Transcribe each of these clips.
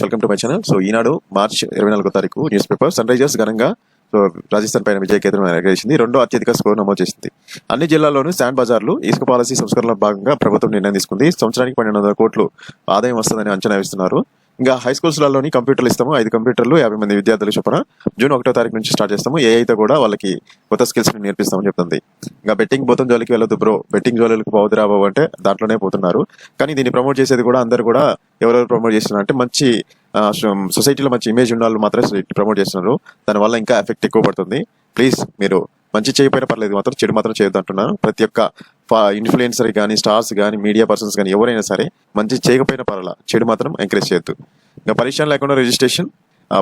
Welcome to my channel. So Eenadu March 24వ తారీఖు news paper sun Risers ఘనంగా రాజస్థాన్ పైన విజయ కేంద్రం ఎగరేసింది. రెండో అత్యధిక స్కోర్ నమోదు చేసింది. అన్ని జిల్లాల్లోనూ శాండ్ బజార్లు ఇసుక పాలసీ సంస్కరణలో భాగంగా ప్రభుత్వం నిర్ణయం తీసుకుంది. సంవత్సరానికి 1200 కోట్లు ఆదాయం వస్తుందని అంచనా వేస్తున్నారు. ఇంకా హై స్కూల్స్లలోని కంప్యూటర్లు ఇస్తాము. 5 కంప్యూటర్లు 50 మంది విద్యార్థులు చొప్పున జూన్ 1వ తారీఖు నుంచి స్టార్ట్ చేస్తాము. ఏఐతో కూడా వాళ్ళకి కొత్త స్కిల్స్ నేర్పిస్తామని చెప్తుంది. ఇంకా బెట్టింగ్ పోతం జోలికి వెళ్ళొద్దు బ్రో, బెట్టింగ్ జోలికి పోవద్దురా బాబు అంటే దాంట్లోనే పోతున్నారు. కానీ దీన్ని ప్రమోట్ చేసేది కూడా అందరు కూడా ఎవరెవరు ప్రమోట్ చేస్తున్నారు అంటే మంచి సొసైటీలో మంచి ఇమేజ్ ఉన్న వాళ్ళు మాత్రమే ప్రమోట్ చేస్తున్నారు. దానివల్ల ఇంకా ఎఫెక్ట్ ఎక్కువ పడుతుంది. ప్లీజ్ మీరు మంచి చేయకపోయినా పర్లేదు, మాత్రం చెడు మాత్రం చేయొద్దు అంటున్నాను. ప్రతి ఒక్క ఇన్ఫ్లుయెన్సర్ కానీ, స్టార్స్ కానీ, మీడియా పర్సన్స్ కానీ ఎవరైనా సరే మంచి చేయకపోయినా పర్వాలా, చెడు మాత్రం ఎంకరేజ్ చేయొద్దు. ఇంకా పరీక్ష లేకుండా రిజిస్ట్రేషన్,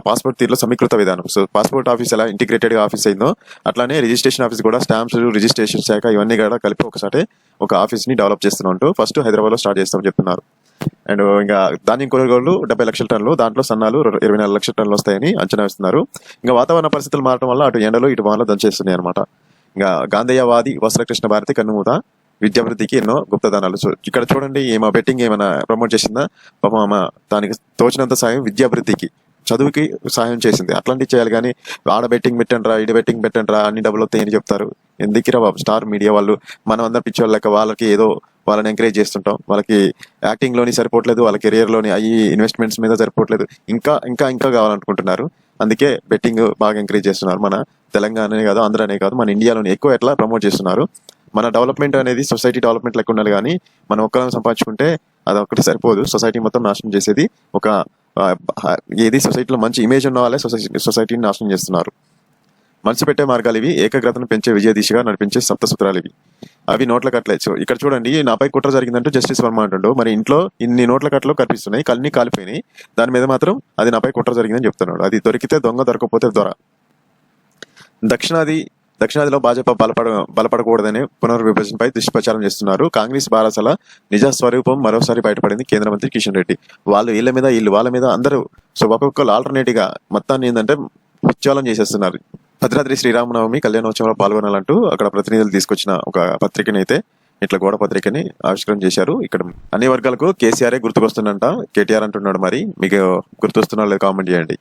పాస్పోర్ట్ తీరులో సమీకృత విధానం. సో పాస్పోర్ట్ ఆఫీస్ ఎలా ఇంటిగ్రేటెడ్ గా ఆఫీస్ అయిందో అట్లానే రిజిస్ట్రేషన్ ఆఫీస్ కూడా స్టాంప్స్, రిజిస్ట్రేషన్ శాఖ ఇవన్నీ కూడా కలిపి ఒకసారి ఒక ఆఫీస్ ని డెవలప్ చేస్తున్నట్టు ఫస్ట్ హైదరాబాద్ లో స్టార్ట్ చేస్తామని చెప్తున్నారు. అండ్ ఇంకా ధాన్యం కొనుగోలు 70 లక్షల టన్నులు, దాంట్లో సన్నాలు 24 లక్షల టన్నులు వస్తాయని అంచనా వేస్తున్నారు. ఇంకా వాతావరణ పరిస్థితులు మారడం వల్ల అటు ఎండలు ఇటు వానలు దంచేస్తున్నాయి అనమాట. ఇంకా గాంధేయవాది వస్త్రకృష్ణ భారతి కన్నుమూత విద్యాభివృద్ధికి ఎన్నో గుప్తదానాలు. సో ఇక్కడ చూడండి, ఏమో బెట్టింగ్ ఏమైనా ప్రమోట్ చేసిందా? పాపం ఆమె దానికి తోచినంత సాయం విద్యాభివృద్ధికి, చదువుకి సహాయం చేసింది. అట్లాంటివి చేయాలి కానీ ఆడ బెట్టింగ్ పెట్టండి రా, ఇడ బెట్టింగ్ పెట్టండి రా, అన్ని డబ్బులు వస్తాయని చెప్తారు. ఎందుకురా బాబు, స్టార్ మీడియా వాళ్ళు మనం అందరం పిచ్చోళ్ళ లెక్క వాళ్ళకి ఏదో వాళ్ళని ఎంకరేజ్ చేస్తుంటాం. వాళ్ళకి యాక్టింగ్ లోని సరిపోవట్లేదు, వాళ్ళ కెరియర్ లోని అయ్యి ఇన్వెస్ట్మెంట్స్ మీద సరిపోవట్లేదు, ఇంకా ఇంకా ఇంకా కావాలనుకుంటున్నారు. అందుకే బెట్టింగ్ బాగా ఎంకరేజ్ చేస్తున్నారు. మన తెలంగాణనే కాదు, ఆంధ్రానే కాదు, మన ఇండియాలోని ఎక్కువ ఎట్లా ప్రమోట్ చేస్తున్నారు. మన డెవలప్మెంట్ అనేది సొసైటీ డెవలప్మెంట్ లెక్క ఉండాలి కానీ మనం ఒక్కరిని సంపాదించుకుంటే అది ఒక్కటి సరిపోదు. సొసైటీ మొత్తం నాశనం చేసేది ఒక ఏది సొసైటీలో మంచి ఇమేజ్ ఉన్న వాళ్ళే సొసైటీని నాశనం చేస్తున్నారు. మనసు పెట్టే మార్గాలు ఇవి, ఏకాగ్రతను పెంచే విజయ దిశగా నడిపించే సప్త సూత్రాలు ఇవి. అవి నోట్ల కట్టలే. సో ఇక్కడ చూడండి, నాపై కుట్ర జరిగిందంటూ జస్టిస్ వర్మ అంటుండో, మరి ఇంట్లో ఇన్ని నోట్ల కట్టలు కనిపిస్తున్నాయి, కన్నీ కాలిపోయినాయి, దాని మీద మాత్రం అది నాపై కుట్ర జరిగిందని చెప్తున్నాడు. అది దొరికితే దొంగ, దొరకపోతే దొర. దక్షిణాదిలో భాజపా బలపడకూడదనే పునర్విభజనపై దుష్ప్రచారం చేస్తున్నారు. కాంగ్రెస్ బారాసల నిజ స్వరూపం మరోసారి బయటపడింది. కేంద్ర మంత్రి కిషన్ రెడ్డి వాళ్ళు వీళ్ళ మీద, వీళ్ళు వాళ్ళ మీద అందరూ సో ఒక్కొక్కరు ఆల్టర్నేటివ్ గా మొత్తాన్ని ఏంటంటే ఉచ్చాలం చేసేస్తున్నారు. భద్రాద్రి శ్రీరామనవమి కళ్యాణోత్సవంలో పాల్గొనాలంటూ అక్కడ ప్రతినిధులు తీసుకొచ్చిన ఒక పత్రికని అయితే ఇట్లా గోడ పత్రికని ఆవిష్కరణ చేశారు. ఇక్కడ అన్ని వర్గాలకు కేసీఆర్ గుర్తుకొస్తుందంట. కేటీఆర్ అంటున్నాడు. మరి మీకు గుర్తొస్తున్నా లేదు కామెంట్ చేయండి.